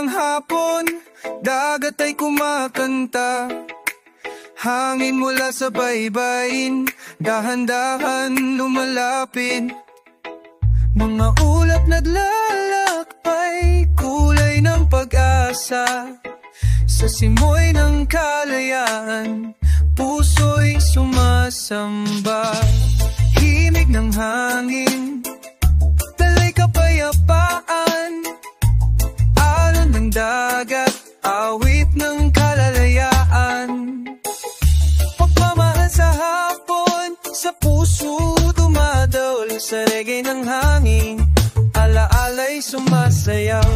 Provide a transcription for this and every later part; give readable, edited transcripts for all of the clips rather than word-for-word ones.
ng hapon, dagat ay kumakanta. Hangin mula sa baybayin, dahan-dahan lumalapit. Mga ulap naglalakbay, kulay ng pag-asa. Sa simoy ng kalayaan, puso'y sumasamba. Himig ng hangin, dalay kapayapaan. Alon ng dagat, awit ng kalalayaan. Pagmamahal sa hapon, sa puso dumadol. Sa reggae ng hangin, alaala'y sumasayaw.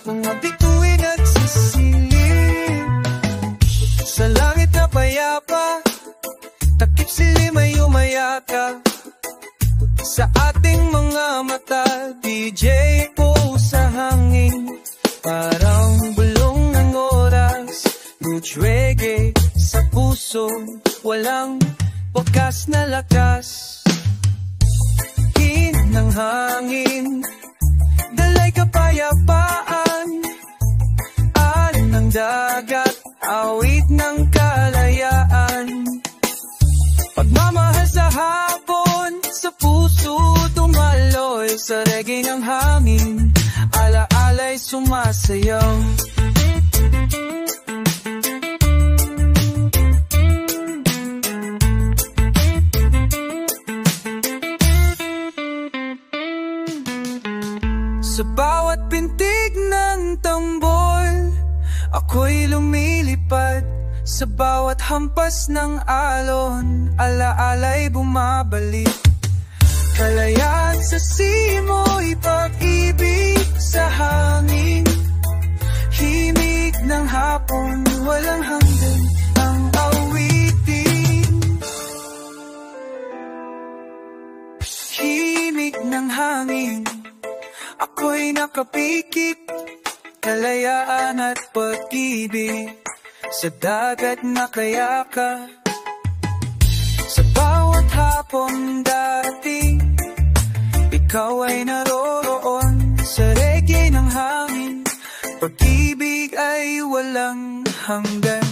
Mga bituin at sisilip, sa langit na payapa, takip silim ay umayaka. Sa ating mga mata, DJ po sa hangin. Parang bulong ng oras, roots reggae sa puso, walang wakas na lakas. Hinog ng hangin, dalay kapayapaan. Alon ng dagat, awit ng kalayaan. Pagmamahal sa hapon, sa puso dumaloy. Sa reggae ng hangin, alaala'y sumasayaw. Sa bawat pintig ng tambol, ako'y lumilipad. Sa bawat hampas ng alon, alaala'y bumabalik. Kalayaan sa simoy, pag-ibig sa hangin. Himig ng hapon, walang hanggan ang awitin. Himig ng hangin, ako'y nakapikit. Kalayaan at pag-ibig sa dagat na kayaka. Sa bawat hapon dati, ikaw ay naroroon. Sa reggae ng hangin, pag-ibig ay walang hanggan.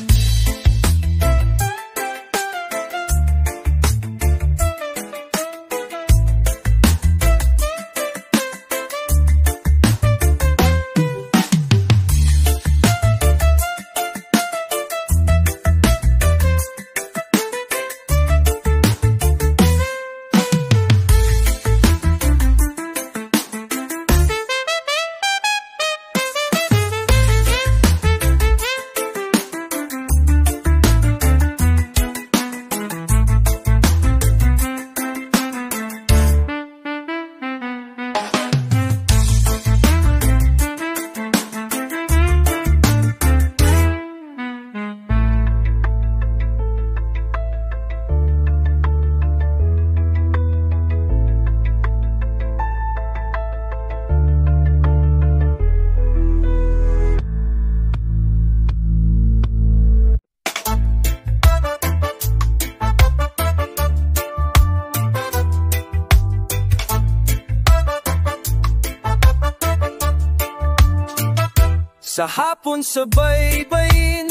Sa hapon sa baybayin,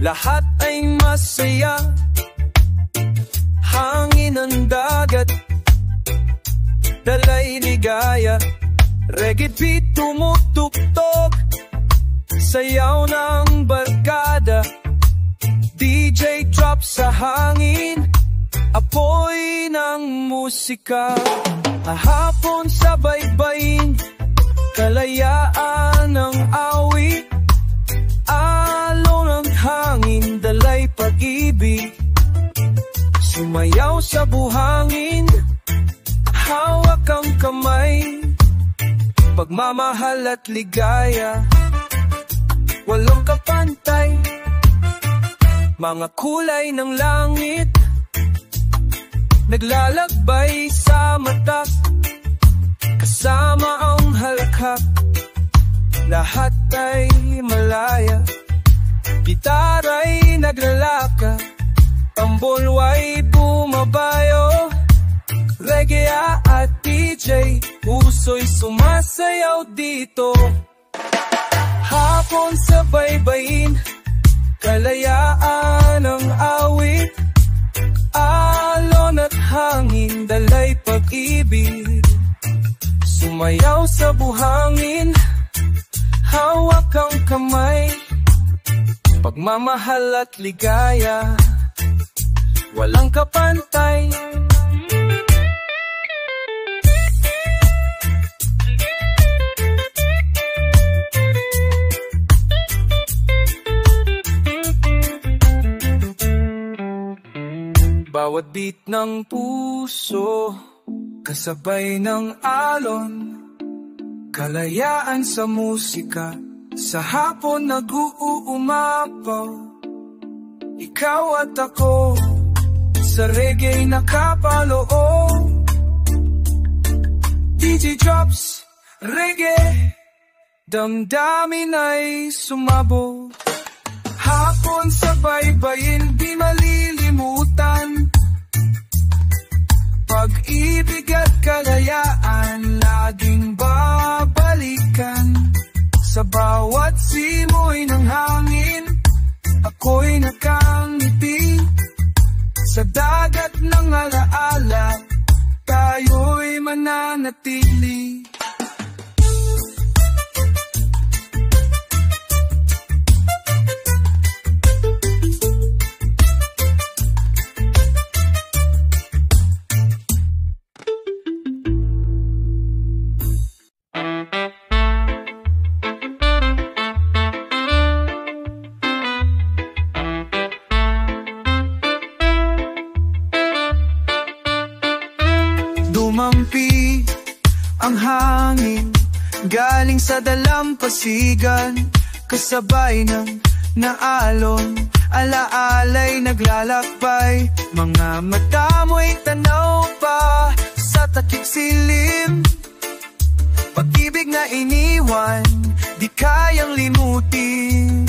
lahat ay masaya. Hangin ng dagat, dalay ligaya. Reggae beat tumutugtog, sayaw ng barkada. DJ drop sa hangin, apoy ng musika. Hapon sa baybayin, kalayaan ng awit. Alon ng hangin, dalay pag-ibig. Sumayaw sa buhangin, hawak ang kamay. Pagmamahal at ligaya, walang kapantay. Mga kulay ng langit, naglalakbay sa mata. Kasama ang halakhak, lahat ay malaya. Gitara'y naglalaka, tambolwa'y bumabayo. Reggae at DJ, puso puso'y sumasayaw dito. Hapon sa baybayin, kalayaan ang awit, alon at hangin, dalay pag-ibig. Sumayaw sa buhangin, hawak ang kamay, pagmamahal at ligaya, walang kapantay. Bawat beat ng puso, kasabay ng alon, kalayaan sa musika, sa hapon nag-uumapaw. Ikaw at ako, sa reggae nakapaloob. DJ drops, reggae, damdamin ay sumabog. Hapon sa baybayin, di malilimutan. Pag-ibig at kalayaan, laging babalikan. Sa bawat simoy ng hangin, ako'y nakangiti. Sa dagat ng alaala, tayo'y mananatili. Dumampi ang hangin galing sa dalampasigan, kasabay ng naalon, alaalay naglalakbay. Mga mata mo'y tanaw pa sa takip silim. Pag-ibig na iniwan, di kayang limutin.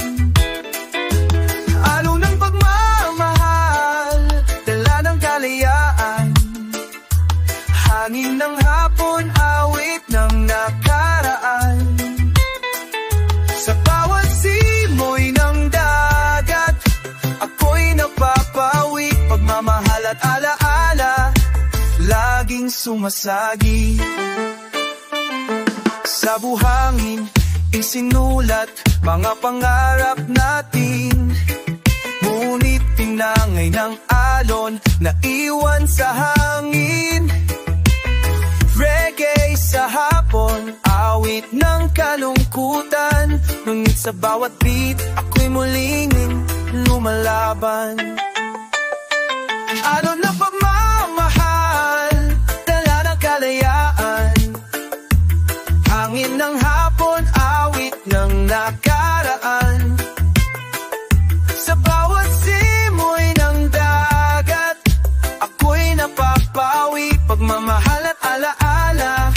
Alon ng pagmamahal, dala ng kalayaan. Hangin ng hapon, awit ng nakaraan. Sa bawat simoy ng dagat, ako'y napapawi. Pagmamahal at alaala, laging sumasagi. Sa buhangin, isinulat mga pangarap natin. Ngunit tinangay ng alon, naiwan sa hangin. Reggae sa hapon, awit ng kalungkutan. Ngunit sa bawat beat, ako'y muling lumalaban. Alon na pagmamahal, dala ng kalayaan. Hangin ng hapon, awit ng nakaraan. Sa bawat simoy ng dagat, ako'y napapawi. Pagmamahal at alaala,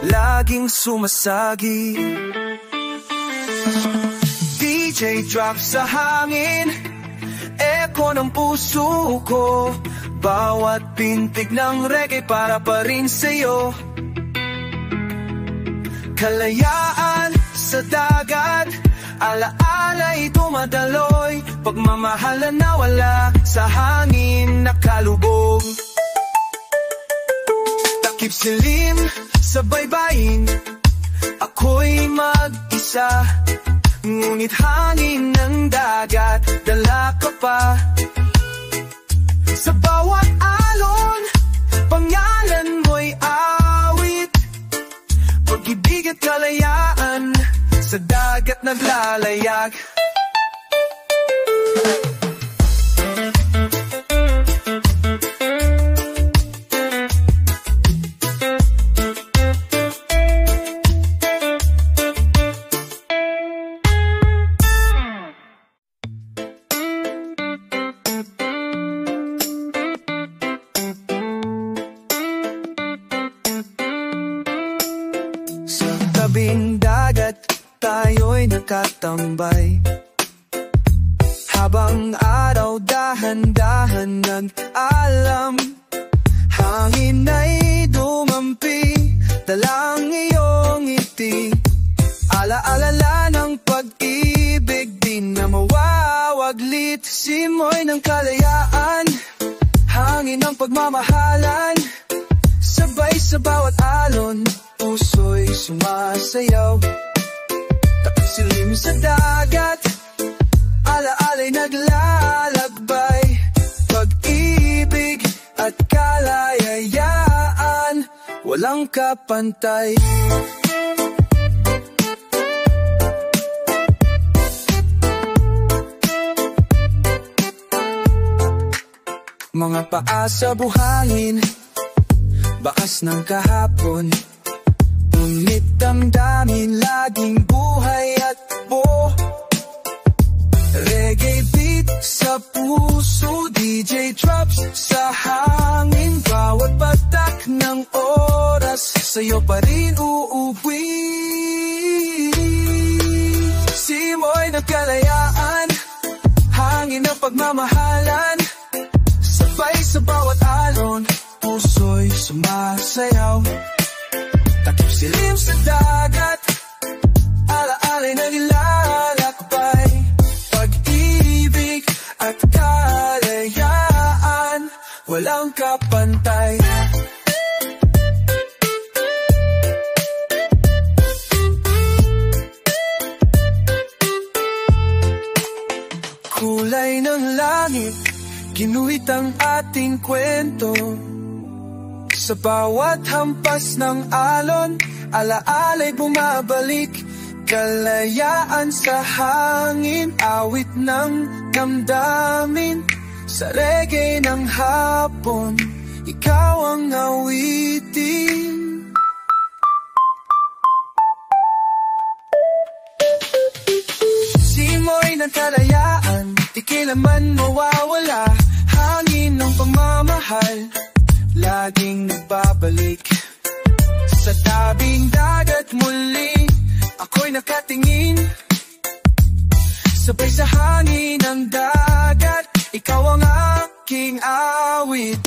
laging sumasagi. DJ drop sa hangin, eko ng puso ko. Bawat pintig ng reggae para pa rin sa'yo. Kalayaan sa dagat, alaala'y dumadaloy. Pagmamahal na nawala, sa hangin nakalubog. Takip silim sa baybayin, ako'y mag-isa. Ngunit hangin ng dagat, dala ka pa. Sa bawat alon, pangalan mo'y awit. Pag-ibig at kalayaan, sa dagat naglalayag. Tabing dagat, tayo'y nakatambay. Habang araw dahan-dahan nag-alam. Hangin ay dumampi, dalang iyong ngiti. Alaala ng pag-ibig, di na mawawaglit. Simoy ng kalayaan, hangin ng pagmamahalan. Sabay sa bawat alon, puso'y sumasayaw. Takip silim sa dagat, alaala'y naglalakbay. Pag-ibig at kalayaan, walang kapantay. Mga paa sa buhangin, bakas ng kahapon. Ngunit damdamin laging buhay at takbo. Reggae beat sa puso, DJ drops sa hangin. Bawat patak ng oras, sa'yo pa rin uuwi. Simoy ng kalayaan, hangin ng pagmamahalan. Sabay sa bawat alon, puso'y sumasayaw. Takip silim sa dagat, alaala'y naglalakbay. Pag-ibig at kalayaan, walang kapantay. Kulay ng langit, ginuhit ang ating kwento. Sa bawat hampas ng alon, alaala'y bumabalik. Kalayaan sa hangin, awit ng damdamin. Sa reggae ng hapon, ikaw ang awitin. Simoy ng kalayaan, di kailanman mawawala. Hangin ng pagmamahal, laging nagbabalik. Sa tabing dagat muli, ako'y nakatingin. Sabay sa hangin ng dagat, ikaw ang aking awit.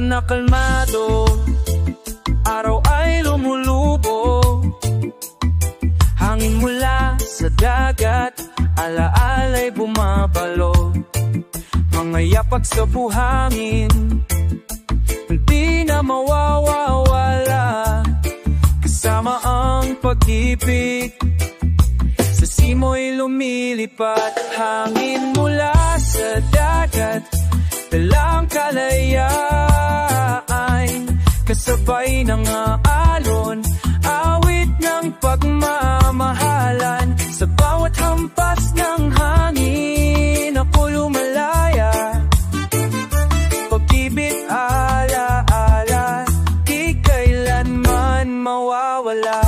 Na kalmado, araw ay lumulubo. Hangin mula sa dagat, alaala'y bumabalo. Mga yapak sa buhangin, hindi na mawawala. Kasama ang pag-ibig, sa simoy lumilipat. Hangin mula sa dagat, dalang kalayaan. Kasabay ng alon, awit ng pagmamahalan. Sa bawat hampas ng hangin, ako lumalaya. Pag-ibig alaala, di kailanman mawawala.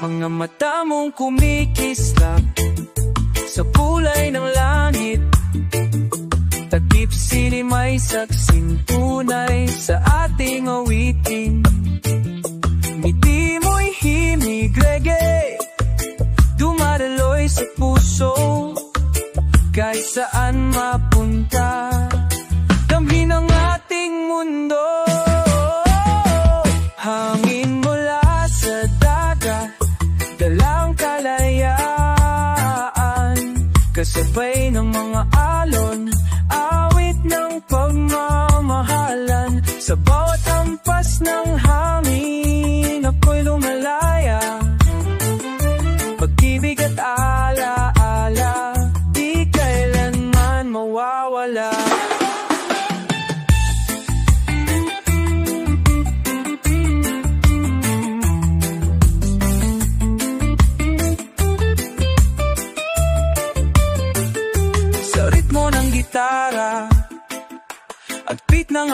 Mga mata mong kumikislap sa kulay ng langit, takip silim ay saksing tunay sa ating awitin. Ngiti mo'y himig reggae, dumadaloy sa puso. Kahit saan mapunta, damhin ang ating mundo. Hangin mula sa dagat, dalang kalayaan. Kasabay ng mga alon, awit ng pagmamahalan. Sa bawat hampas ng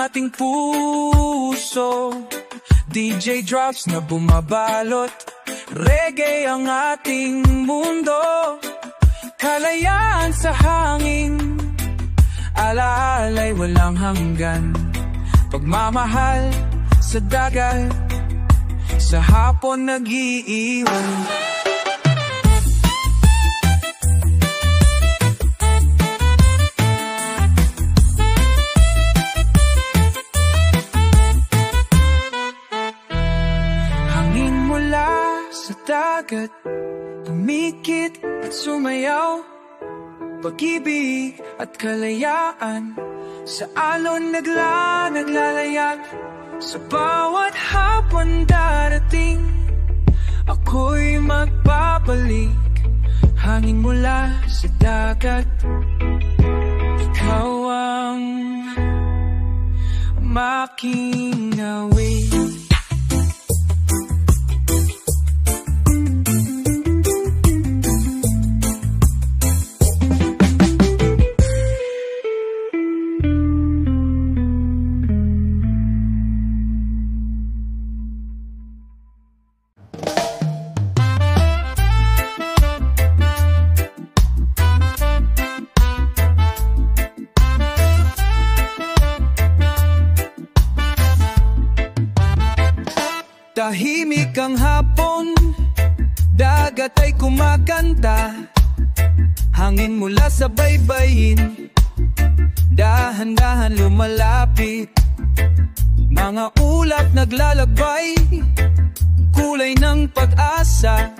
ating puso. DJ drops na bumabalot, reggae ang ating mundo. Kalayaan sa hangin, alaalay walang hanggan. Pagmamahal sa dagat, sa hapon nag-iiwan. Dagat, pumikit at sumayaw, pag-ibig at kalayaan, sa alon naglalayag, sa bawat hapon darating, ako'y magbabalik, hangin mula sa dagat, ikaw ang makinawin. Tahimik ang hapon, dagat ay kumakanta, hangin mula sa baybayin, dahan-dahan lumalapit. Mga ulap naglalakbay, kulay ng pag-asa,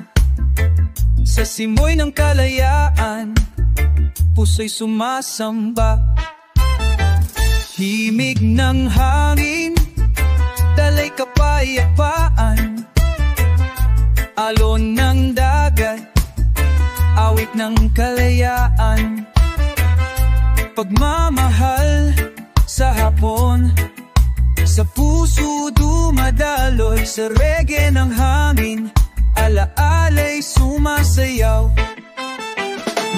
sa simoy ng kalayaan, puso'y sumasamba. Himig ng hangin, talay kapayapaan, alon ng dagat, awit ng kalayaan. Pagmamahal sa hapon, sa puso dumadaloy, sa reggae ng hangin, alaalay sumasayaw.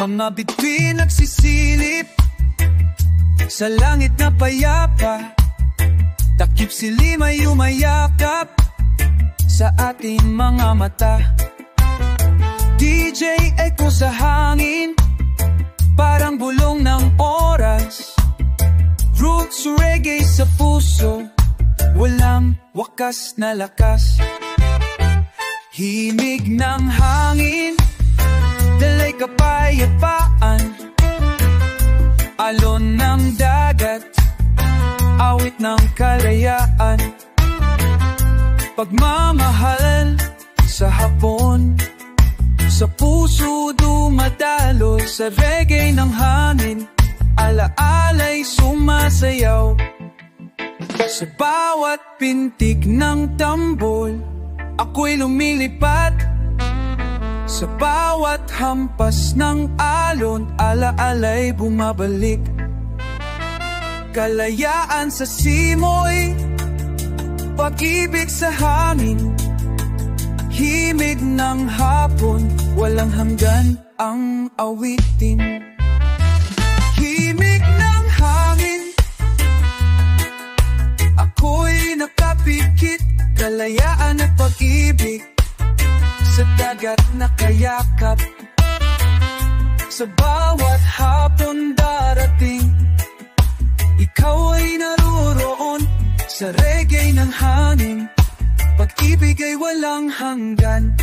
Mga bituin nagsisilip sa langit na payapa, takip silim ay umayakap sa ating mga mata. DJ echo sa hangin, parang bulong ng oras. Roots reggae sa puso, walang wakas na lakas. Himig ng hangin, dalay kapayapaan, alon ng dagat, awit ng kalayaan. Pagmamahal sa hapon, sa puso dumadaloy, sa reggae ng hangin, alaalay sumasayaw. Sa bawat pintig ng tambol, ako'y lumilipad, sa bawat hampas ng alon, alaalay bumabalik. Kalayaan sa simoy, pag-ibig sa hangin, himig ng hapon, walang hanggan ang awitin. Himig ng hangin, ako'y nakapikit, kalayaan at pag-ibig, sa dagat nakayakap, sa bawat hapon darating, ikaw ay naruroon, sa reggae ng hangin, pag-ibig ay walang hanggan.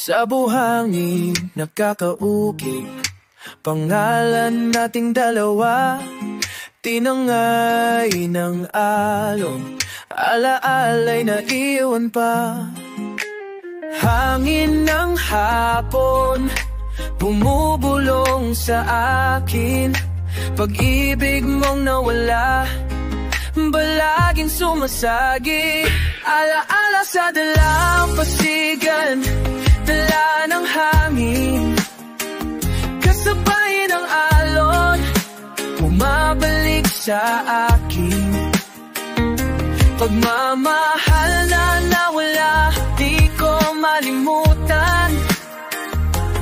Sa buhangin nakakaukit, pangalan nating dalawa, tinangay ng alon, alaalay na iwan pa. Hangin ng hapon, bumubulong sa akin. Pag-ibig mong nawala, balaging sumasagi. Alaala sa dalampasigan, dala ng hangin, kasabay ng alon, bumabalik sa akin. Pagmamahal na nawala, di ko malimutan.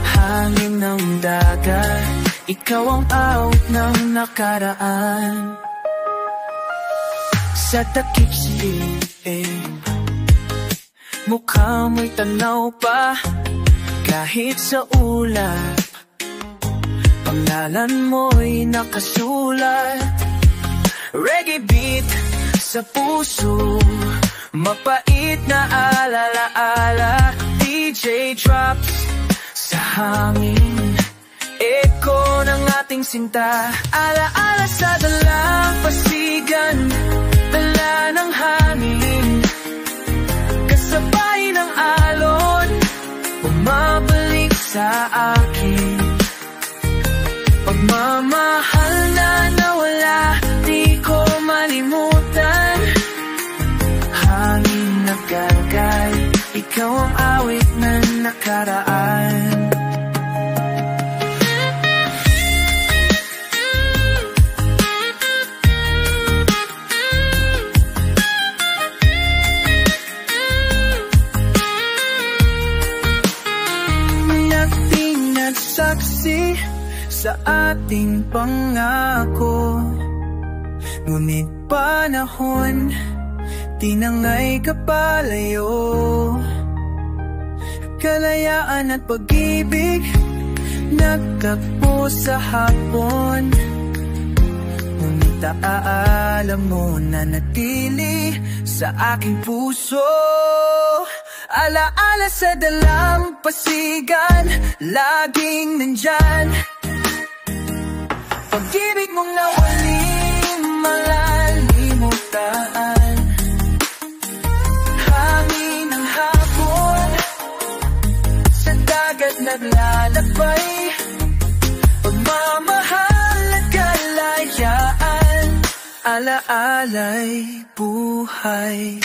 Hangin ng dagat, ikaw ang awit ng nakaraan. Sa takip silim, mukha mo'y tanaw pa. Kahit sa ulap, pangalan mo'y nakasulat. Reggae beat sa puso, mapait na alaala. DJ drops sa hangin, echo ng ating sinta. Alaala sa dalampasigan, dala ng hangin, kasabay ng alon, bumabalik sa akin. Pagmamahal na nawala, di ko malimutan. Hangin na gargal, ikaw ang awit na nakaraan. Saksi sa ating pangako, ngunit panahon, tinangay ka palayo. Kalayaan at pag-ibig, nagtagpo sa hapon, ngunit alam mo na natili sa aking puso. Alaala sa dalampasigan, laging nandyan. Pag-ibig mong nawaling malalimutan. Hangin ng hapon, sa dagat naglalakbay. Pagmamahal at kalayaan, alaala'y buhay.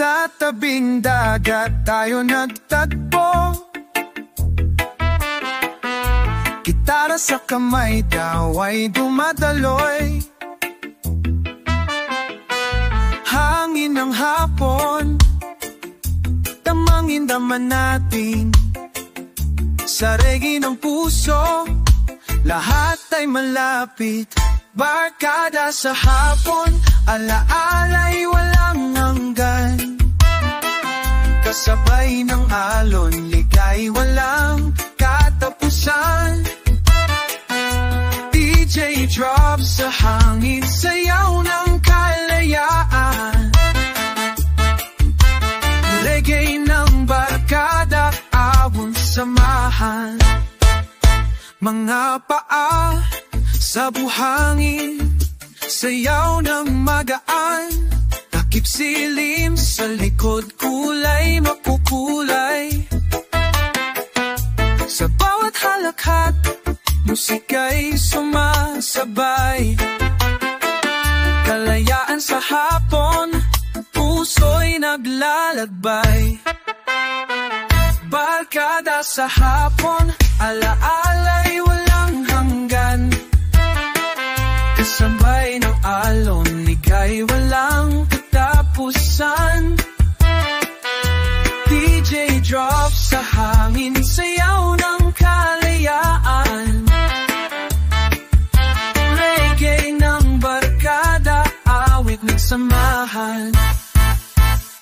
Sa tabing dagat tayo nagtagpo, gitara sa kamay daw ay dumadaloy. Hangin ng hapon, tamangin daman natin. Sa reggae ng puso, lahat ay malapit. Barkada sa hapon, alaala'y walang hanggan. Kasabay ng alon, ligay walang katapusan. DJ drops sa hangin, sayaw ng kalayaan. Reggae ng barkada, awang samahan. Mga paa sa buhangin, sayaw ng magaan. Takip silim sa likod, kulay mapukulay. Sa bawat halakhat, musika'y sumasabay. Kalayaan sa hapon, puso'y naglalakbay. Barkada sa hapon, alaala'y walang hanggan. Kasabay ng alon, ligay walang katapusan. DJ drop sa hangin, sayaw ng kalayaan. samahan.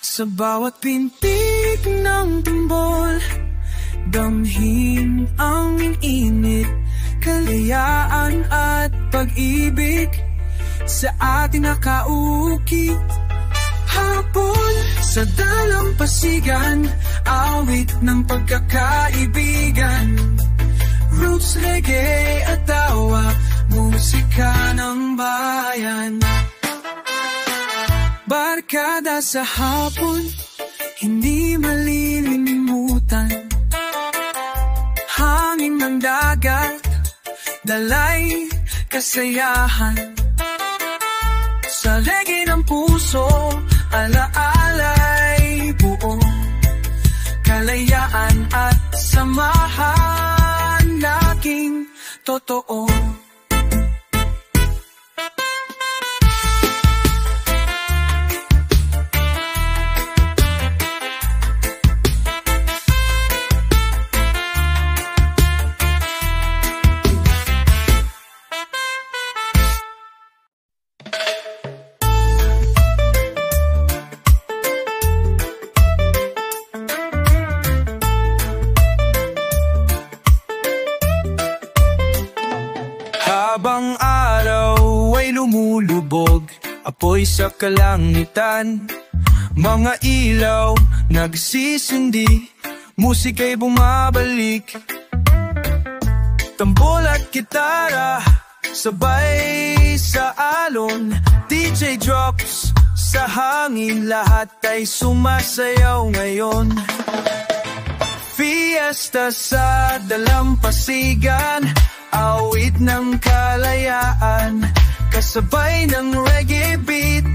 Sa bawat pintig ng tumbol, damhin ang init, kalayaan at pag-ibig sa ating nakaukit. Hapon sa dalampasigan, awit ng pagkakaibigan. Roots, reggae at tawa, musika ng bayan. Barkada sa hapon, hindi malilimutan. Hangin ng dagat, dalay kasayahan. Sa reggae ng puso, alaalay buo, kalayaan at samahan, laging totoo. Habang araw ay lumulubog, apoy sa kalangitan, mga ilaw nagsisindi, musika'y bumabalik. Tambol at gitara, sabay sa alon, DJ drops sa hangin, lahat ay sumasayaw ngayon. Fiesta sa dalampasigan, awit ng kalayaan, kasabay ng reggae beat,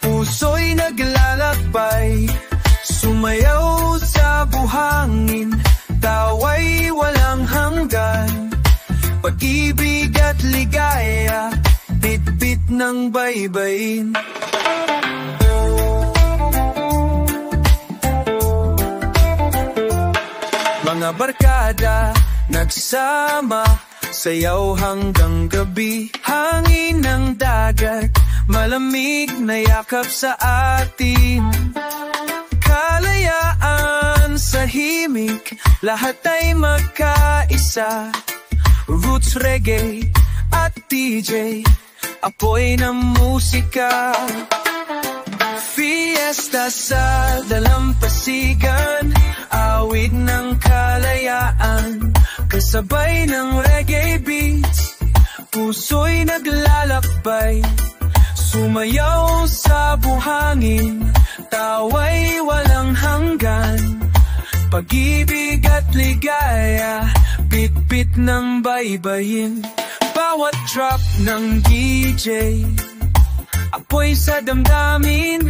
puso'y naglalakbay, sumayaw sa buhangin, tawa'y walang hanggan, pag-ibig at ligaya, bit-bit ng baybayin. Mga barkada nagsama, sayaw hanggang gabi, hangin ng dagat, malamig na yakap sa atin. Kalayaan sa himig, lahat ay magkaisa. Roots, reggae at DJ, apoy ng musika. Fiesta sa dalampasigan, awit ng kalayaan, kasabay ng reggae beats, puso'y naglalakbay, sumayaw sa buhangin, tawa'y walang hanggan, pag-ibig at ligaya, bit-bit ng baybayin. Bawat drop ng DJ, apoy sa damdamin,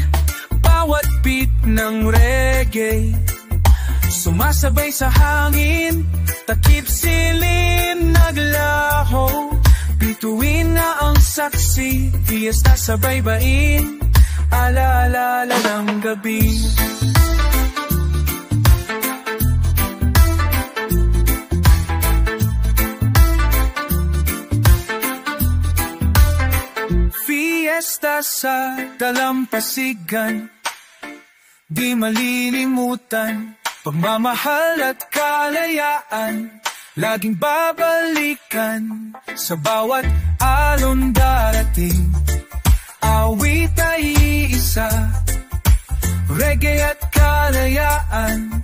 bawat beat ng reggae, sumasabay sa hangin, takip silin naglaho, bituin na ang saksi, fiesta sa baybayin, alaala ng gabi. Fiesta sa dalampasigan, di malilimutan, pagmamahal at kalayaan, laging babalikan, sa bawat alon darating, awit ay isa, reggae at kalayaan,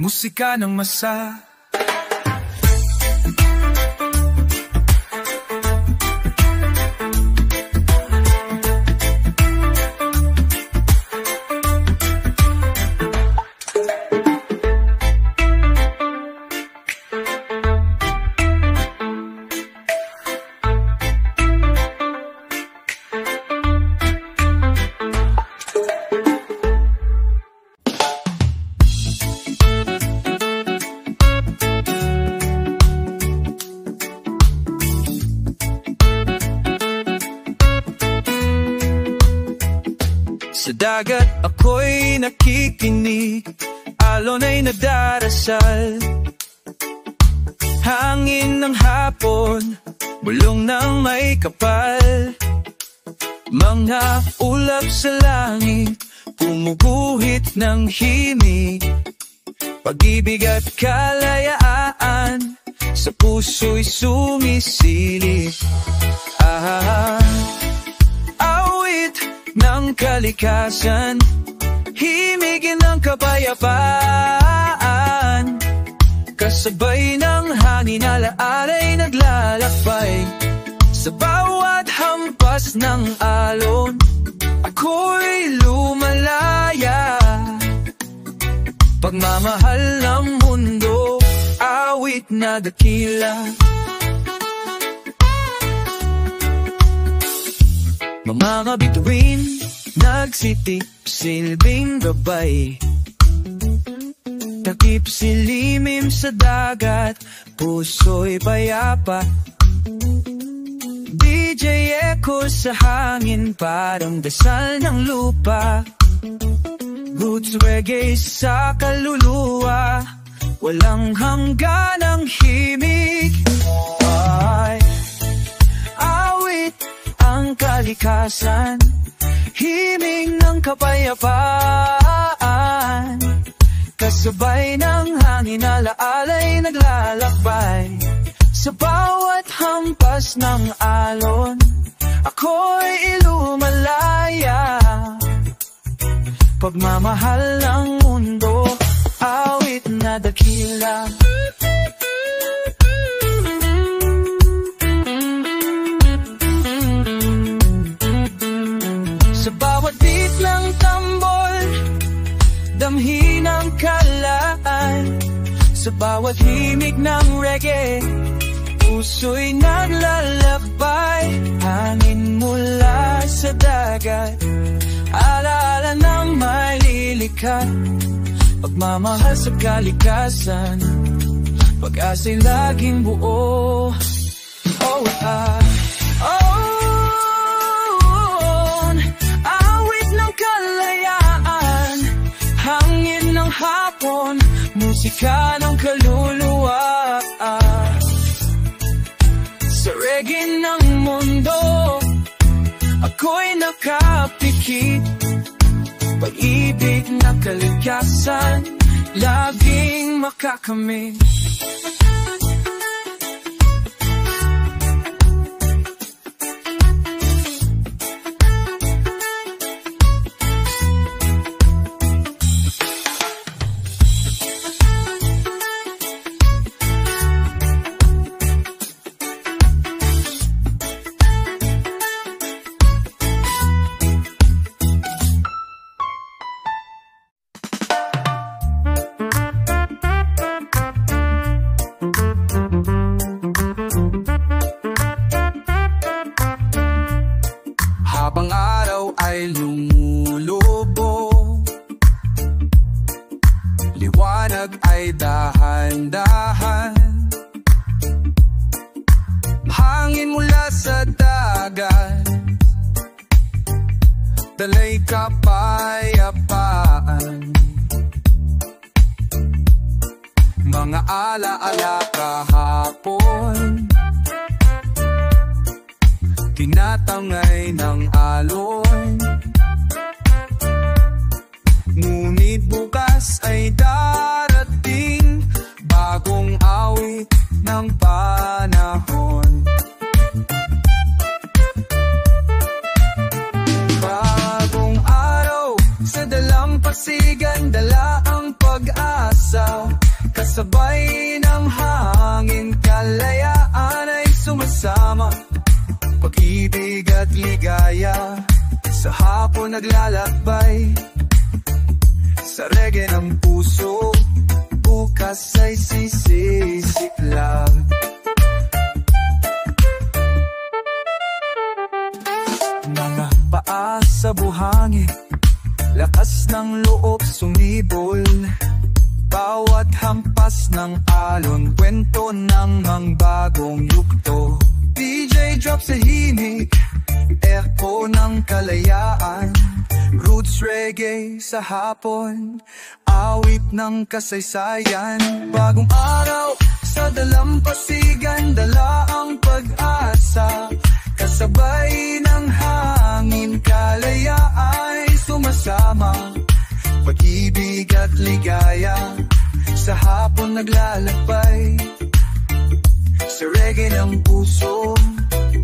musika ng masa. Sa dagat ako'y nakikinig, alon ay nadarasal, hangin ng hapon, bulong ng may kapal, Mga ulap sa langit, pumuguhit ng himig. Pag-ibig at kalayaan, sa puso'y sumisilip. Awit ng kalikasan, himigin ng kapayapaan. Kasabay ng hangin, alaala'y naglalakbay. Sa bawat hampas ng alon, ako'y lumalaya. Pagmamahal ng mundo, awit na dakila. Mga bituin, nagsitip silbing gabay. Takip silimim sa dagat, puso'y payapa. DJ echo sa hangin, parang dasal ng lupa. Roots reggae sa kaluluwa, walang hangganang himig. Awit ang kalikasan, himig ng kapayapaan. Kasabay ng hangin, alaala'y naglalakbay. Sa bawat hampas ng alon, ako'y lumalaya. Pagmamahal ng mundo, awit na dakila. Sa bawat beat ng tambol, damhin ang kalaan. Sa bawat himig ng reggae, puso'y naglalakbay. Hangin mula sa dagat, alaala ng malilikat. Pagmamahal sa kalikasan, pag-asa'y laging buo. Awit ng kalayaan, hangin ng hapon, musika ng kaluluwa. Sa reggae ng mundo, ako'y nakapikit. Pag-ibig na kalikasan, laging makakamit. Habang araw ay lumulubog, liwanag ay dahan-dahan. Hangin mula sa dagat, dalay kapayapaan. Mga ala-ala kahapon, tinatangay ng alon. Ngunit bukas ay darating, bagong awit ng panahon. Bagong araw sa dalampasigan, dala ang pag-asa. Kasabay ng hangin, kalayaan ay sumasama. Pag-ibig at ligaya, sa hapon naglalakbay. Sa reggae ng puso, bukas ay sisisiklag. Mga paa sa buhangin, lakas ng loob sumibol. Bawat hampas ng alon, kwento ng mga bagong yugto. DJ drop sa himig, echo ng kalayaan. Roots reggae sa hapon, awit ng kasaysayan. Bagong araw sa dalampasigan, dala ang pag-asa. Kasabay ng hangin, ligaya sa hapon naglalakbay. Sa reggae ng puso,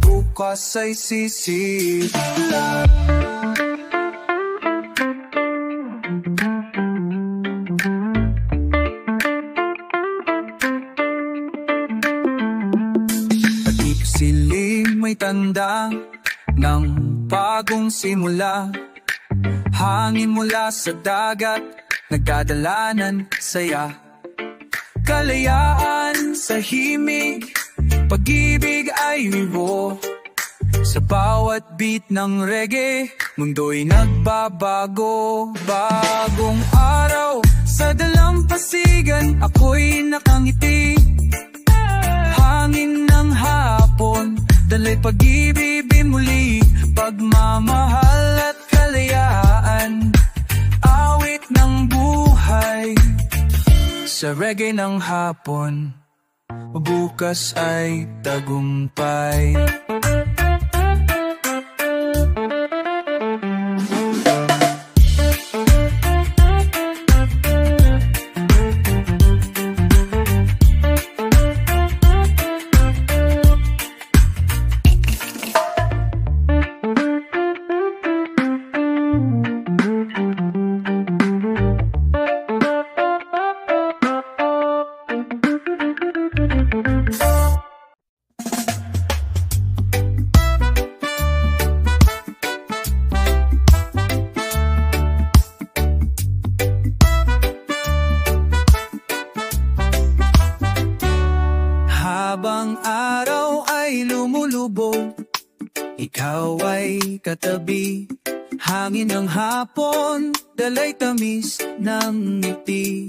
bukas ay sisigla. Siling may tanda ng bagong simula. Hangin mula sa dagat, nagdadala ng saya. Kalayaan sa himig, pag-ibig ay wibo. Sa bawat beat ng reggae, mundo'y nagbabago. Bagong araw sa dalampasigan, ako'y nakangiti. Hangin ng hapon, dalay pag-ibig muli. Pagmamahal at kalayaan, awit ng buhay. Sa reggae ng hapon, bukas ay tagumpay. Habang araw ay lumulubog, ikaw ay katabi. Hangin ng hapon, dalay tamis ng ngiti.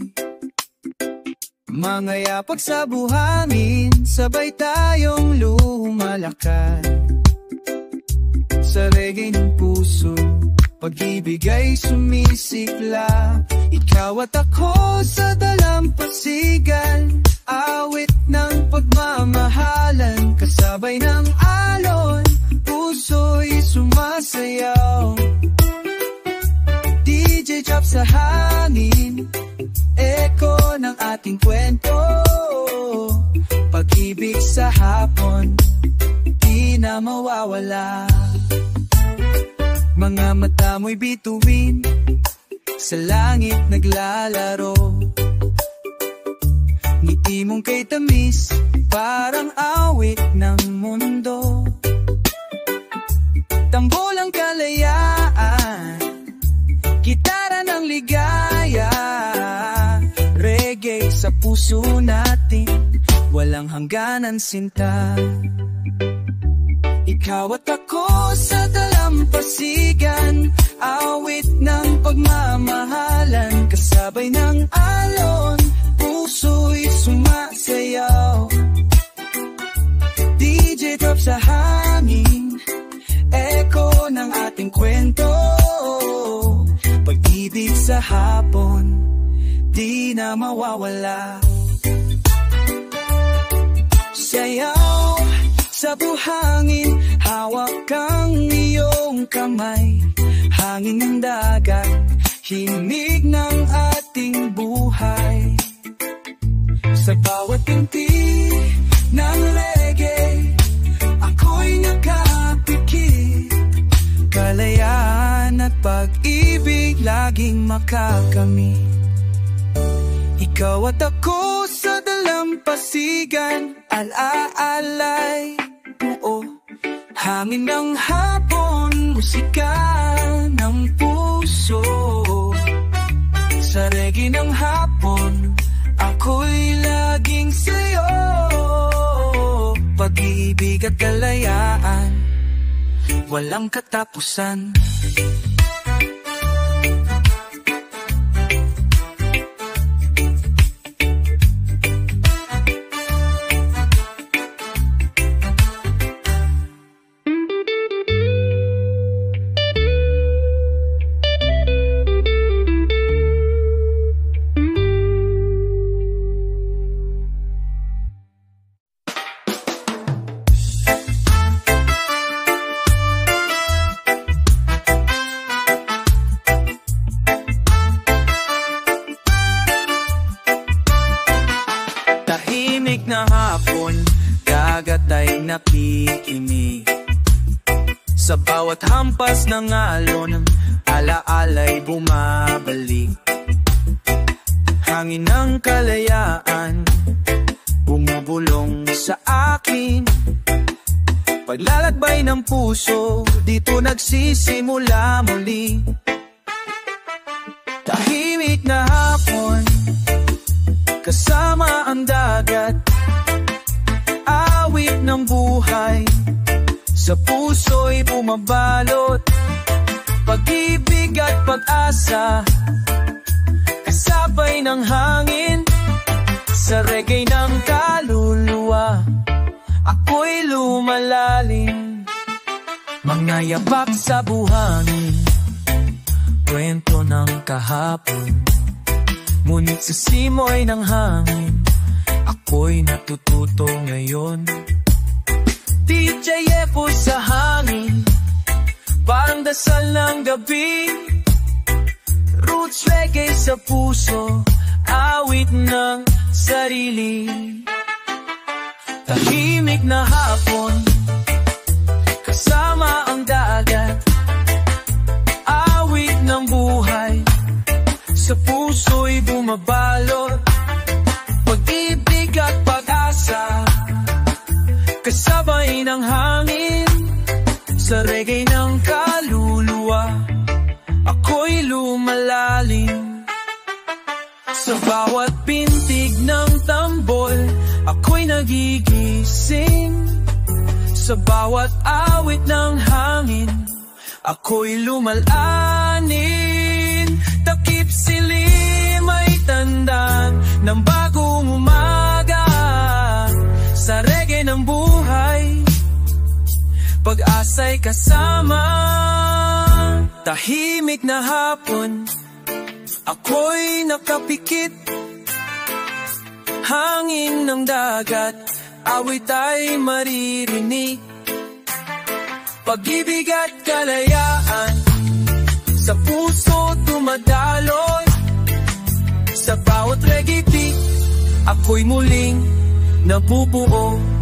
Mga yapak sa buhangin, sabay tayong lumalakad. Sa reggae ng puso, pag-ibig ay sumisikla. Ikaw at ako sa dalampasigan, awit ng pagmamahalan. Kasabay ng alon, puso'y sumasayaw. DJ drop sa hangin, echo ng ating kwento. Pag-ibig sa hapon, di na mawawala. Mga mata mo'y bituin, sa langit naglalaro. Ngiti mong kay tamis, parang awit ng mundo. Tambolang kalayaan, gitara ng ligaya. Reggae sa puso natin, walang hangganan sinta. Ikaw at ako sa dalampasigan, awit ng pagmamahalan. Kasabay ng alon, puso'y sumasayaw. DJ drop sa hangin, echo ng ating kwento. Pag-ibig sa hapon, di na mawawala. Sayaw sa buhangin, hawak ang iyong kamay. Hangin ng dagat, himig ng ating buhay. Sa bawat pinti ng reggae, ako'y nakapikit. Kalayaan at pag-ibig laging makakamit. Ikaw at ako sa dalampasigan, alaalay buo. Hangin ng hapon, musika ng puso. Sa reggae ng hapon, ako'y laging sa'yo. Pag-ibig at kalayaan, walang katapusan. naririnig. Sa bawat hampas ng alon, alaala'y bumabalik. Hangin ng kalayaan, bumubulong sa akin. Paglalakbay ng puso, dito nagsisimula muli. Tahimik na hapon, kasama ang dagat. Awit ng buhay, sa puso'y bumabalot. Pag-ibig at pag-asa, kasabay ng hangin. Sa reggae ng kaluluwa, ako'y lumalalim. Mga yapak sa buhangin, kwento ng kahapon. Ngunit sa simoy ng hangin, ako'y natututo ngayon. DJ Efo sa hangin, parang dasal ng gabi. Roots reggae sa puso, awit ng sarili. Tahimik na hapon, kasama ang dagat. Awit ng buhay, sa puso'y bumabalot. Pag-ibig at pag-asa, kasabay ng hangin. Sa reggae ng kaluluwa, ako'y lumalalim. Sa bawat pintig ng tambol, ako'y nagigising. Sa bawat awit ng hangin, ako'y lumalanin. Takip silim ay tandaan ng bagong umaga. Sa reggae ng buhay, pag-asa'y kasama. Tahimik na hapon, ako'y nakapikit. Hangin ng dagat, awit ay maririnig. Pag-ibig at kalayaan, sa puso tumadaloy. Sa bawat reggae beat, ako'y muling nabubuo.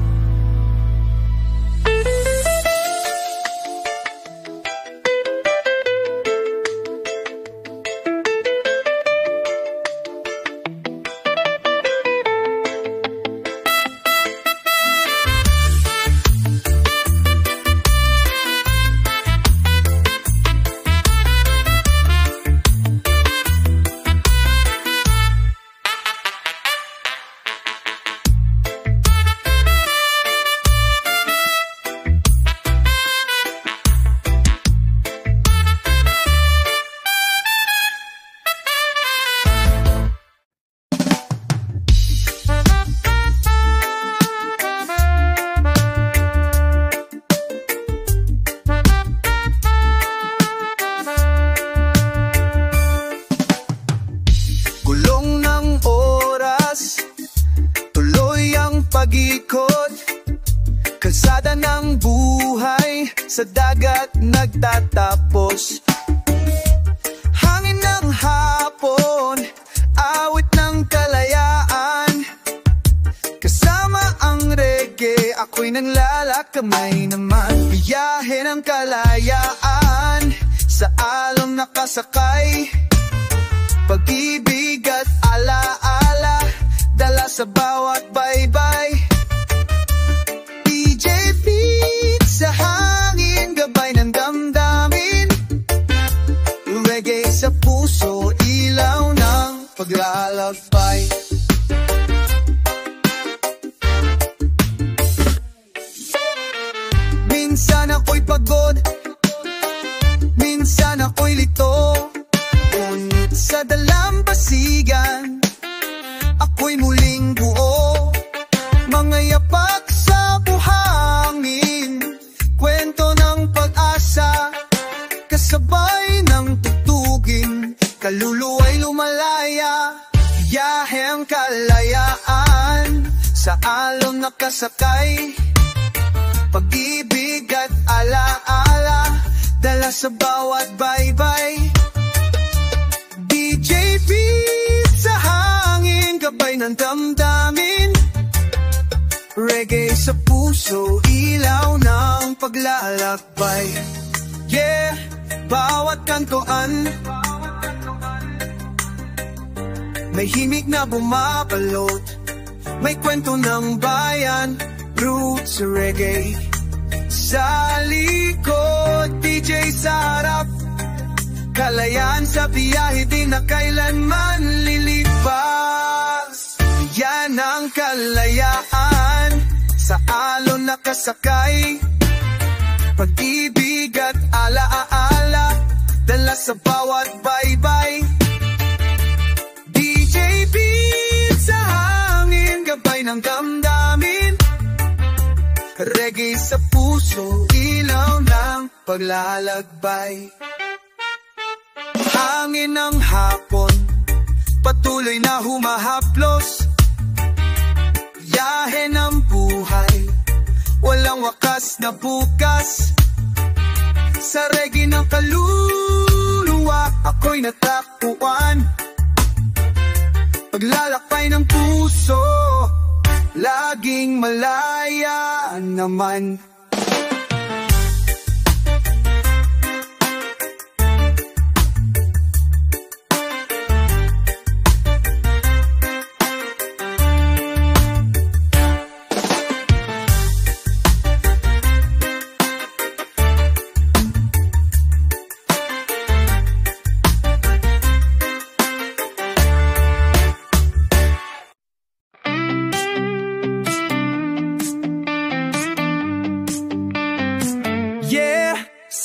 Kalsada ng buhay, sa dagat nagtatapos. Hangin ng hapon, awit ng kalayaan. Kasama ang reggae, ako'y nanglalakamay naman. Biyahe ng kalayaan, sa alon nakasakay. Pag-ibig at ala-ala, dala sa bawat baybay. DJ Beat sa hangin, gabay ng damdamin. Reggae sa puso, ilaw ng paglalakbay. Minsan ako'y pagod, minsan ako'y lito. Ngunit sa dalampasigan, ako'y muling buo. Mga yapak sa buhangin, kwento ng pag-asa. Kasabay ng tutugin, kaluluwa'y lumalaya. Biyahe ang kalayaan, sa alon nakasakay. Pag-ibig at ala-ala, dala sa bawat baybay. DJ Beat sa hangin, gabay ng damdamin. reggae sa puso, ilaw ng paglalakbay. Yeah, bawat kantoan may himig na bumabalot, may kwento ng bayan, roots reggae. Sa likod, DJ sa harap, kalayaan sa biyahe di na kailanman lilipas. Yan ang kalayaan, sa alon nakasakay, pag-ibig at alaala, dala sa bawat baybay. DJ beat sa hangin, gabay ng damdamin, reggae sa puso, ilaw ng paglalakbay. Hangin ng hapon, patuloy na humahaplos, yahe ng buhay, walang wakas na bukas. Sa reggae ng kaluluwa, ako'y natakbuhan, paglalakbay ng puso, laging malaya naman.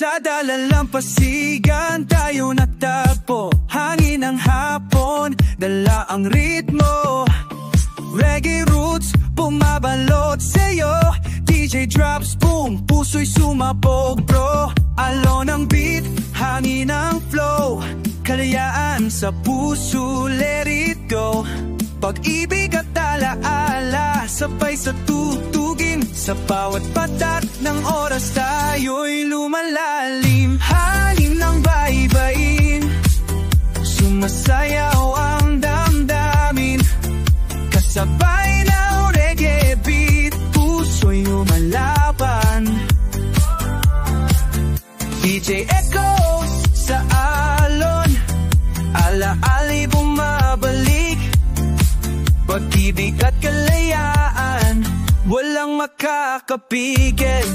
Sa dalalampasigan tayo natagpo, hangin ng hapon, dala ang ritmo, reggae roots, bumabalot sa'yo, DJ drops, boom, puso'y sumabog bro. Alon ng beat, hangin ng flow, kalayaan sa puso, let it go. Pag-ibig at alaala, sabay sa tutugin, sa bawat patat ng oras tayo'y lumalalim. Hangin ng baybayin, sumasayaw ang damdamin, kasabay ng reggae beat, puso'y lumalaban. DJ Echoes sa alon, alaala'y bumabalik, pag-ibig at kalayaan, walang makakapigil.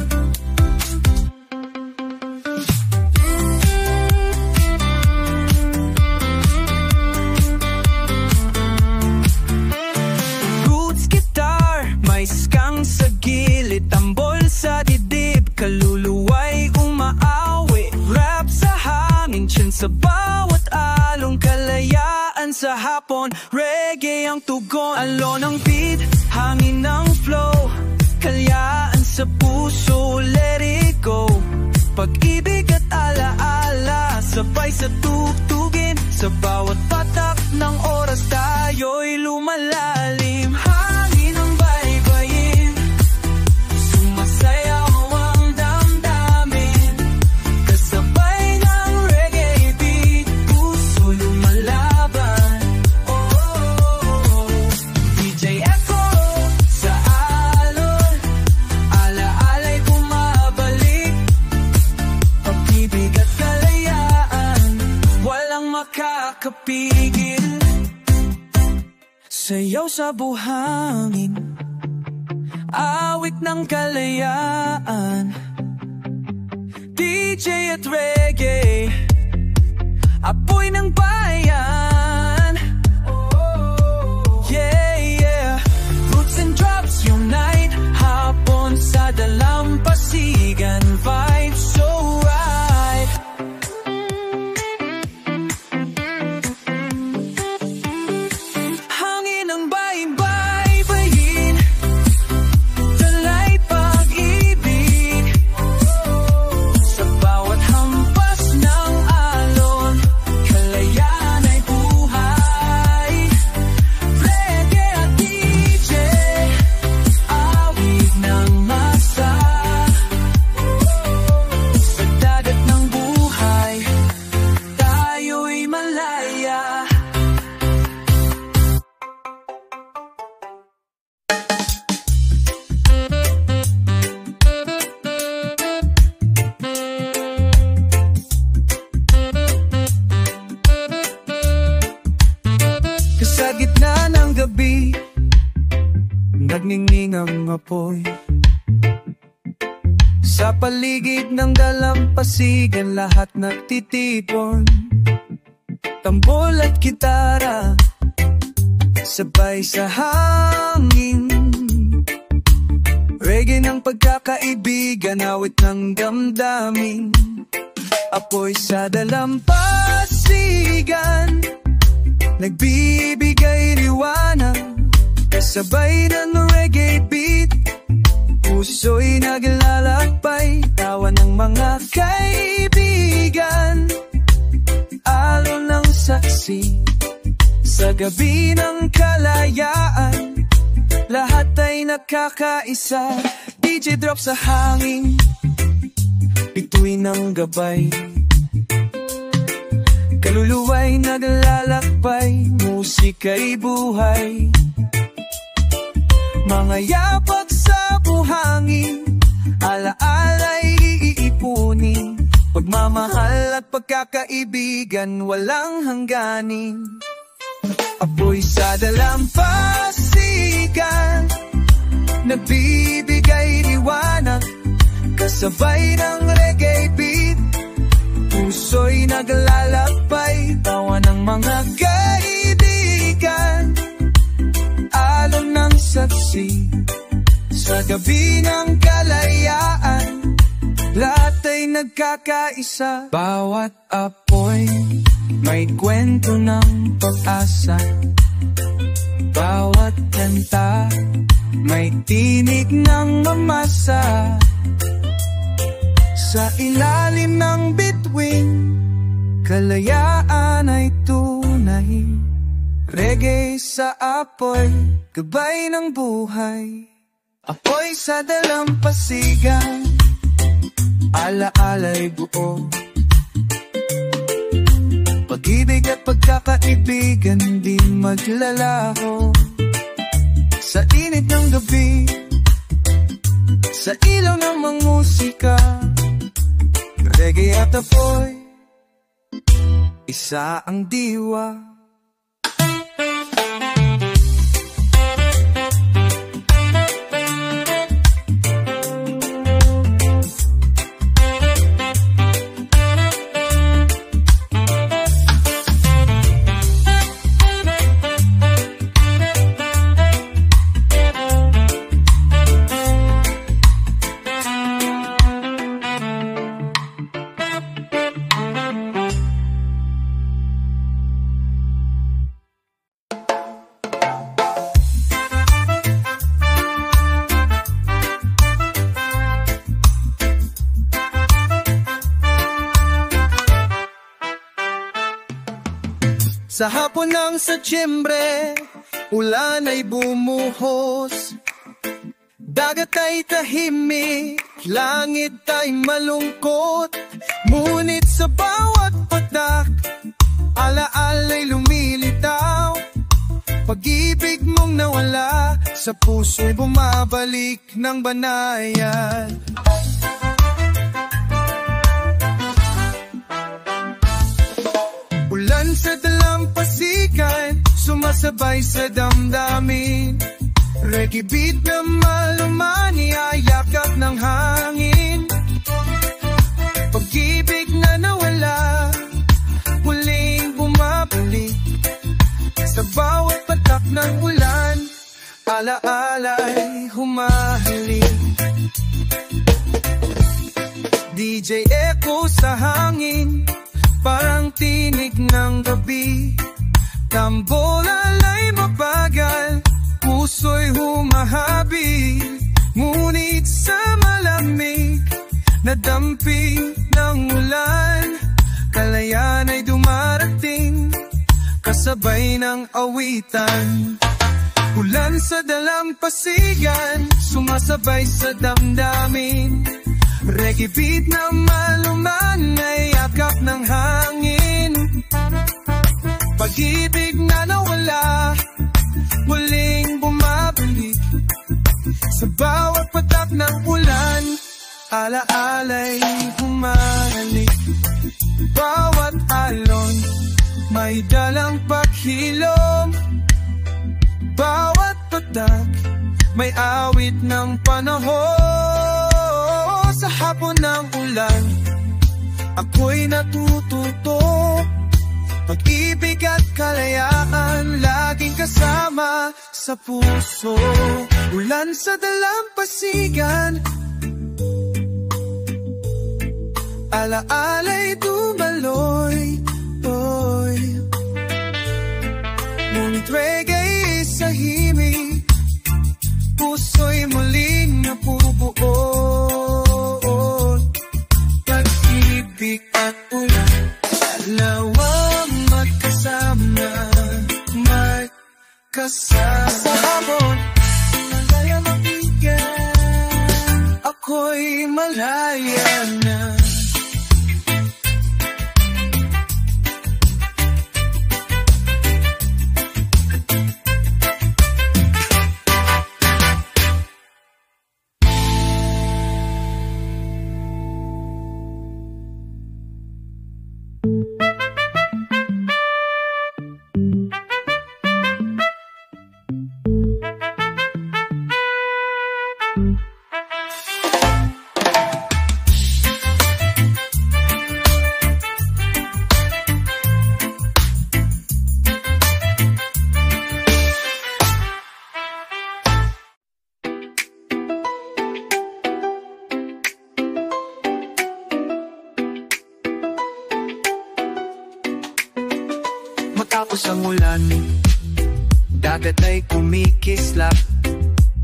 Roots guitar, may skang sa gilid, tambol sa dibdib, kaluluwa'y umaawi, rap sa hangin, tiyan sa bawat along, kalayaan sa hapon, reggae ang tugon. Alon ng beat, hangin ng flow, kalayaan sa puso, let it go. Pag-ibig at alaala, sabay sa tugtugin, sa bawat patak ng oras tayo'y lumalalim. Hangin ng baybayin, sumasayaw ang damdamin, kasabay ng reggae beat, puso lumalaban. DJ Echo sa alon, alaala'y bumabalik, pag-ibig at kalayaan, walang makakapigil. Sayaw sa buhangin, awit ng kalayaan, DJ at reggae, apoy ng bayan. Yeah, yeah. Roots and drops unite, hapon sa dalampasigan, vibes so right. Hangin ng baybayin, dala'y pag-ibig, sa bawat hampas ng alon, kalayaan apoy. Sa paligid ng dalampasigan lahat nagtitipon. Tambol at gitara sabay sa hangin. Reggae ng pagkakaibigan, awit ng damdamin. Apoy sa dalampasigan, nagbibigay liwanag. Kasabay ng reggae beat, puso'y naglalakbay. Tawa ng mga kaibigan, alon ng saksi. Sa gabi ng kalayaan, lahat ay nakakaisa. DJ drop sa hangin, bituin ng gabay. Kaluluwa'y naglalakbay, musika'y buhay. Mga yapak sa buhangin, alaala'y iipunin. Pagmamahal at pagkakaibigan, walang hangganin. Apoy sa dalampasigan, nagbibigay liwanag. Kasabay ng reggae beat, puso'y naglalakbay. Tawa ng mga kaibigan, alon ng saksi. Sa gabi ng kalayaan, lahat ay nagkakaisa. Bawat apoy may kwento ng pag-asa. Bawat kanta may tinig ng mamasa. Sa ilalim ng bituin, kalayaan ay tunay. Reggae sa apoy, gabay ng buhay. Apoy sa dalampasigan, alaala'y buo. Pag-ibig at pagkakaibigan, di maglalaho. Sa init ng gabi, sa ilaw ng mga musika, reggae at apoy, isa ang diwa. Sa hapon ng Setyembre, ulan ay bumuhos. Dagat ay tahimik, langit ay malungkot. Ngunit sa bawat patak, alaala'y lumilitaw. Pag-ibig mong nawala, sa puso'y bumabalik ng banayad. Ulan sa dalampasigan, sumasabay sa damdamin. Reggae beat na malumani ay yakap ng hangin. Pag-ibig na nawala, muling bumabalik. Sa bawat patak ng ulan, alaala'y humahalik. DJ Echo sa hangin, parang tinig ng gabi. Tambolala'y mabagal, puso'y humahabi. Ngunit sa malamig na damping ng ulan, kalayaan ay dumarating, kasabay ng awitan. Ulan sa dalampasigan, sumasabay sa damdamin. Reggae beat na maluman ay yakap ng hangin. Pag-ibig na nawala, muling bumabalik. Sa bawat patak ng ulan, alaala'y humahalik. Bawat alon may dalang paghilom. Bawat patak may awit ng panahon. Sa hapon ng ulan, ako'y natututo. Pag-ibig at kalayaan, laging kasama sa puso. Ulan sa dalampasigan, alaala'y dumaloy. Ngunit reggae sa himig, puso'y muling napubuo. Pag-ibig at ulan, dalawang magkasama, magkasama. Sa hapon, malaya mabigan, ako'y malaya na. Matapos ang ulan, dagat ay kumikislap.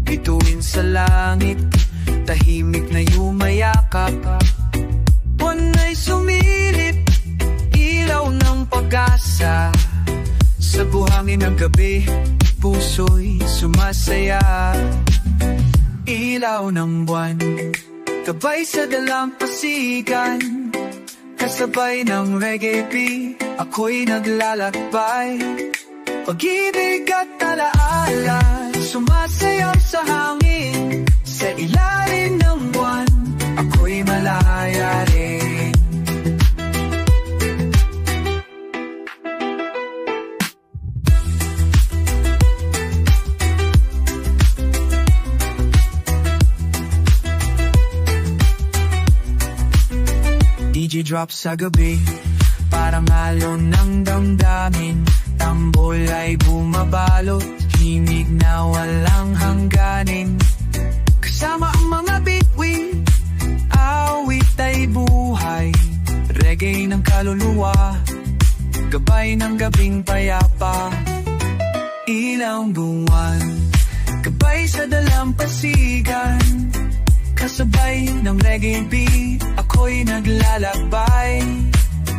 Bituin sa langit, tahimik na yumayakap. Buwan ay sumilip, ilaw ng pag-asa. Sa buhangin ng gabi, puso'y sumasaya. Ilaw ng buwan, gabay sa dalampasigan. Kasabay ng reggae beat, ako'y naglalakbay. Pag-ibig at alaala, sumasayaw sa hangin. Sa ilalim ng buwan, ako'y malaya rin. DJ drop sa gabi, parang alon ng damdamin. Tambol ay bumabalot, himig na walang hangganin. Kasama ang mga bituin, awit ay buhay. Reggae ng kaluluwa, gabay ng gabing payapa. Ilang buwan, gabay sa dalampasigan. Kasabay ng reggae beat, ako'y naglalakbay.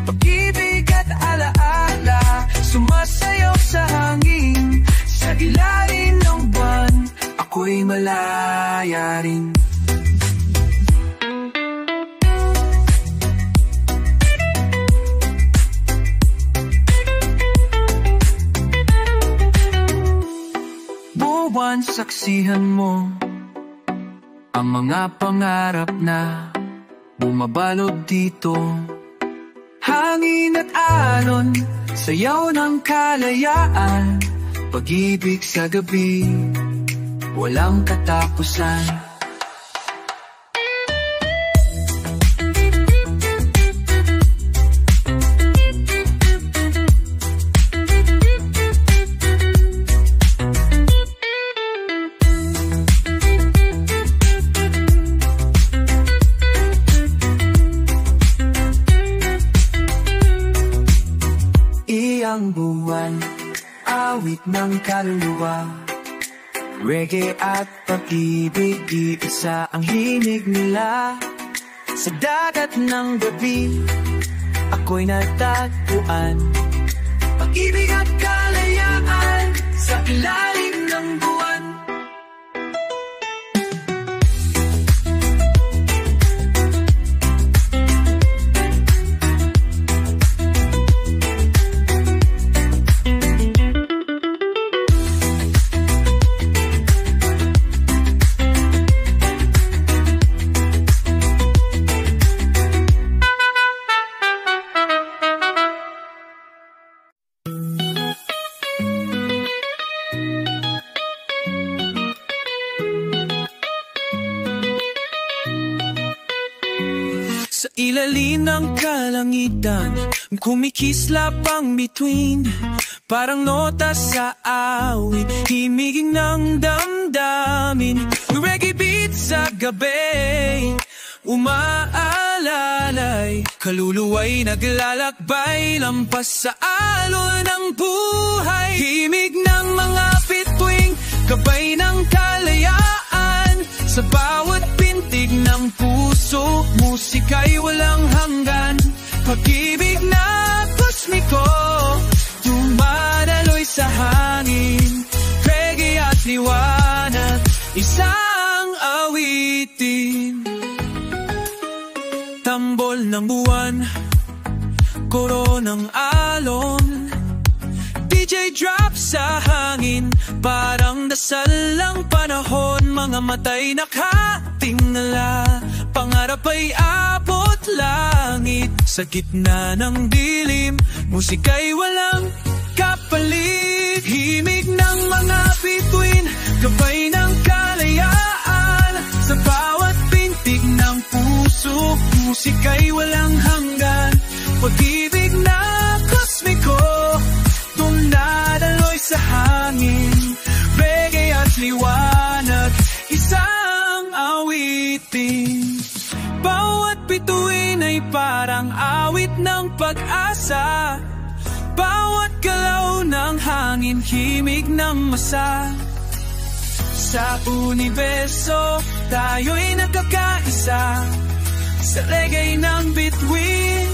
Pag-ibig at alaala, sumasayaw sa hangin. Sa ilalim ng buwan, ako'y malaya rin. Buwan, saksihan mo ang mga pangarap na bumabalot dito. Hangin at alon, sayaw ng kalayaan. Pag-ibig sa gabi, walang katapusan. Ang buwan, awit ng kaluluwa. Reggae at pag-ibig, iisa ang hinig nila. Sa dagat ng gabi, ako'y natagpuan. Pag-ibig at kalayaan, sa ilalim ng buwan. Sa ilalim ng kalangitan, kumikislap ang bituin, parang nota sa awit, himiging ng damdamin. Reggae beat sa gabi, umaalalay, kaluluway naglalakbay, lampas sa alon ng buhay. Himig ng mga bituing, gabay ng kalayaan, sa bawat pintig ng puso, musika'y walang hanggan. Pag-ibig na kosmiko, dumadaloy sa hangin, reggae at liwanag, isang awitin. Tambol ng buwan, koro ng alon, DJ drop sa hangin, parang dasal lang panahon. Mga matay nakatingala, pangarap ay abot langit. Sa gitna ng dilim, musika'y walang kapalit. Himig ng mga bituin, gabay ng kalayaan, sa bawat pintig ng puso, musika'y walang hanggan. Pag-ibig na kosmiko, dumadaloy sa hangin, reggae at liwanag, isang awitin. Bawat bituin ay parang awit ng pag-asa, bawat galaw ng hangin, himig ng masa. Sa universo, tayo'y nagkakaisa, sa reggae ng bituin,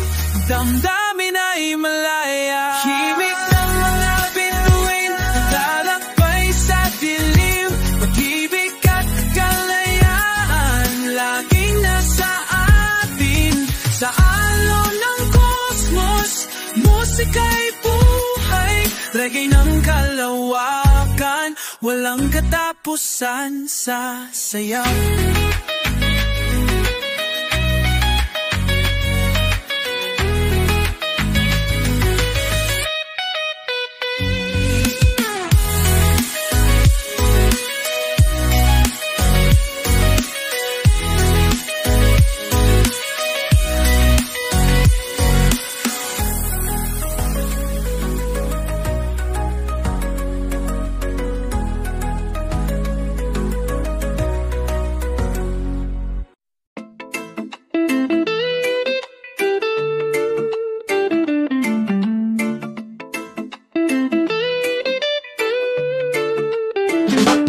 damdamin ay malaya. Himig ng mga bituin, lalakbay sa dilim, pag-ibig at kalayaan, laging nasa atin. Sa alon ng kosmos, musika'y buhay, reggae ng kalawakan, walang katapusan sa sayaw.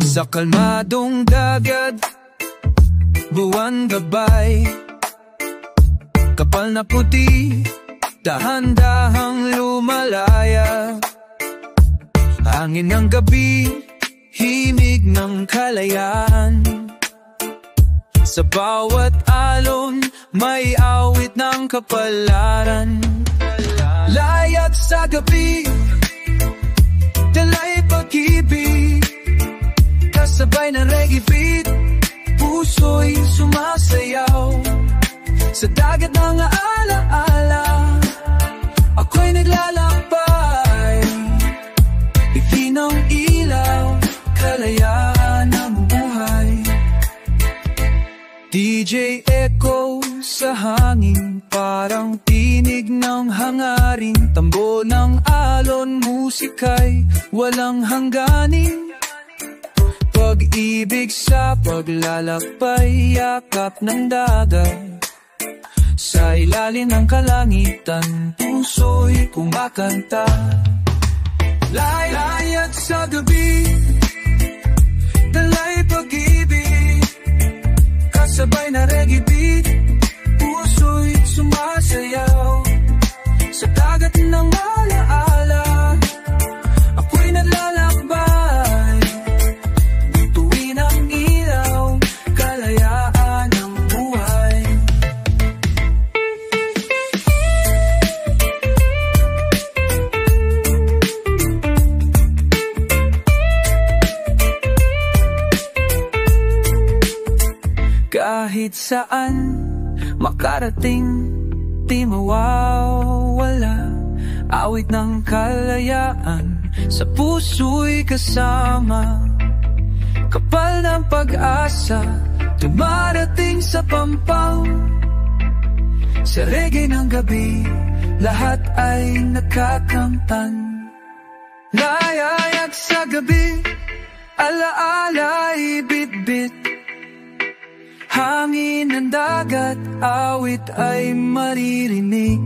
Sa kalmadong dagat, buwan gabay, kapal na puti, dahan-dahang lumalaya. Hangin ng gabi, himig ng kalayaan, sa bawat alon, may awit ng kapalaran. Layat sa gabi, dalay pag-ibig, kasabay ng reggae beat, puso'y sumasayaw. Sa dagat ng alaala, ako'y naglalakbay, itin ng ilaw, kalayaan ng buhay. DJ Echo sa hangin, parang tinig ng hangarin, tambo ng alon, musika'y walang hangganin. Pag-ibig sa paglalakbay, yakap ng dagat, sa ilalim ng kalangitan, puso'y kumakanta. Layat sa gabi, dalay pag-ibig, kasabay na reggae beat, puso'y sumasayaw. Sa dagat ng alaala, ako'y naglalakbay, bituin ang ilaw, kalayaan ng buhay. Kahit saan makarating, di mawawala, awit ng kalayaan, sa puso'y kasama. Kapal ng pag-asa, dumarating sa pampang, Sa reggae ng gabi, lahat ay nakakamtan. Layayag sa gabi, alaala'y bitbit. Hangin ng dagat, awit ay maririnig.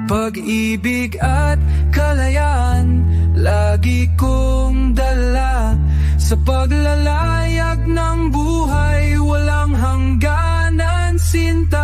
Pag-ibig at kalayaan, lagi kong dala. Sa paglalayag ng buhay, walang hangganan, sinta.